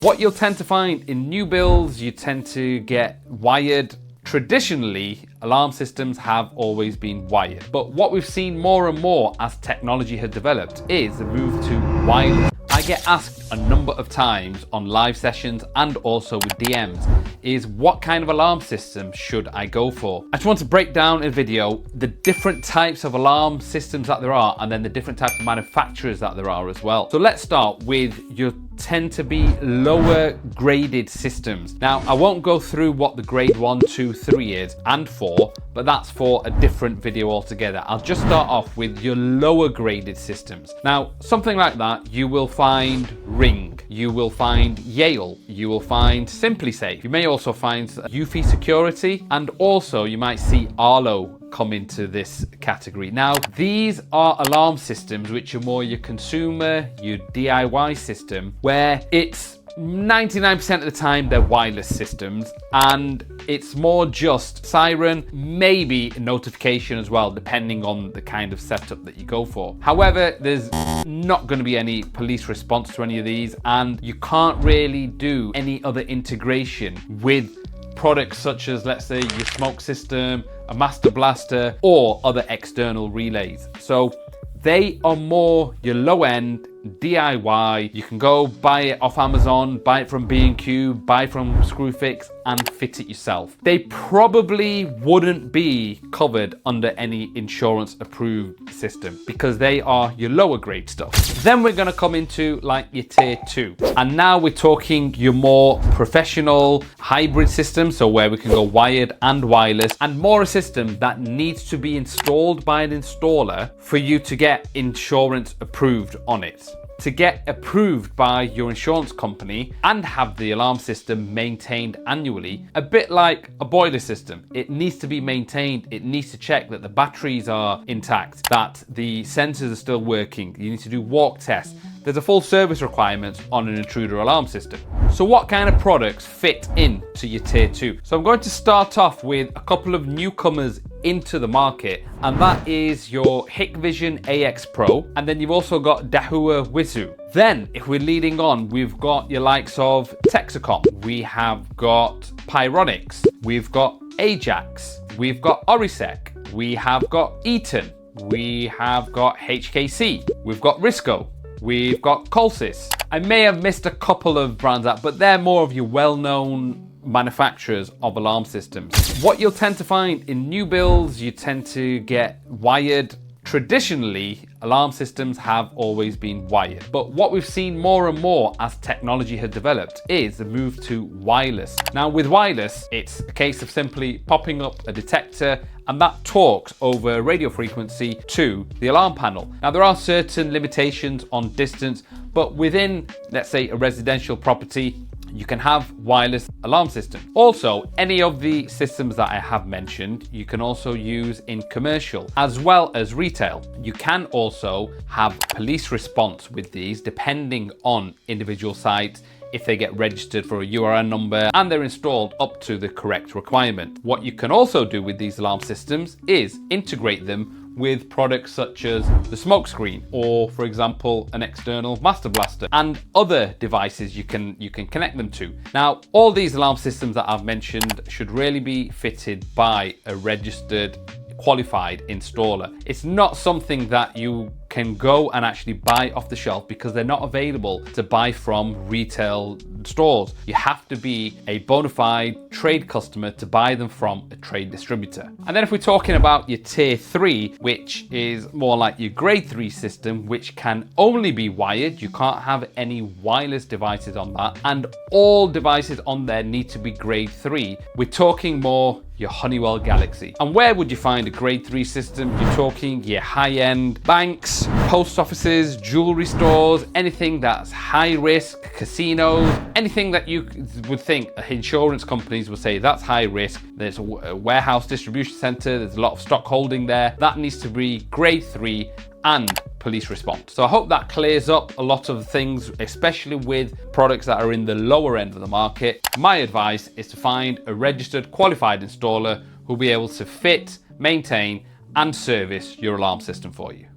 What you'll tend to find in new builds, you tend to get wired. Traditionally, alarm systems have always been wired, but what we've seen more and more as technology has developed is the move to wireless. I get asked a number of times on live sessions and also with DMs is what kind of alarm system should I go for? I just want to break down in a video the different types of alarm systems that there are and then the different types of manufacturers that there are as well. So let's start with your tend to be lower graded systems. Now, I won't go through what the grade 1, 2, 3 is and 4, but that's for a different video altogether. I'll just start off with your lower graded systems. Now, something like that, you will find Ring, you will find Yale, you will find SimpliSafe. You may also find Eufy Security, and also you might see Arlo come into this category. Now, these are alarm systems which are more your consumer, your DIY system, where it's 99% of the time they're wireless systems, and it's more just siren, maybe notification as well, depending on the kind of setup that you go for. However, there's not going to be any police response to any of these, and you can't really do any other integration with products such as, let's say, your smoke system, a master blaster, or other external relays. So they are more your low end DIY. You can go buy it off Amazon, buy it from B&Q, buy from Screwfix and fit it yourself. They probably wouldn't be covered under any insurance approved system because they are your lower grade stuff. Then we're going to come into like your tier 2. And now we're talking your more professional hybrid system, so where we can go wired and wireless, and more a system that needs to be installed by an installer for you to get insurance approved on it. To get approved by your insurance company and have the alarm system maintained annually, a bit like a boiler system. It needs to be maintained, it needs to check that the batteries are intact, that the sensors are still working, you need to do walk tests. There's a full service requirement on an intruder alarm system. So what kind of products fit into your tier 2? So I'm going to start off with a couple of newcomers into the market, and that is your Hikvision AX Pro, and then you've also got Dahua Wizu. Then, if we're leading on, we've got your likes of Texecom, we have got Pyronix, we've got Ajax, we've got Orisec, we have got Eaton, we have got HKC, we've got Risco, we've got Qolsys. I may have missed a couple of brands out, but they're more of your well-known manufacturers of alarm systems. What you'll tend to find in new builds, you tend to get wired. Traditionally, alarm systems have always been wired, but what we've seen more and more as technology has developed is the move to wireless. Now with wireless, it's a case of simply popping up a detector and that talks over radio frequency to the alarm panel. Now there are certain limitations on distance, but within, let's say, a residential property, you can have wireless alarm system. Also, any of the systems that I have mentioned, you can also use in commercial as well as retail. You can also have police response with these depending on individual sites, if they get registered for a URN number and they're installed up to the correct requirement. What you can also do with these alarm systems is integrate them with products such as the smoke screen, or for example an external master blaster, and other devices you can connect them to. Now all these alarm systems that I've mentioned should really be fitted by a registered qualified installer. It's not something that you can go and actually buy off the shelf because they're not available to buy from retail stores. You have to be a bona fide trade customer to buy them from a trade distributor. And then if we're talking about your tier 3, which is more like your grade 3 system, which can only be wired, you can't have any wireless devices on that, and all devices on there need to be grade 3. We're talking more your Honeywell Galaxy. And where would you find a grade 3 system? You're talking your high-end banks, post offices, jewelry stores, anything that's high risk, casinos, anything that you would think insurance companies would say that's high risk. There's a warehouse distribution center, there's a lot of stock holding there. That needs to be grade 3 and police response. So I hope that clears up a lot of things, especially with products that are in the lower end of the market. My advice is to find a registered qualified installer who'll be able to fit, maintain and service your alarm system for you.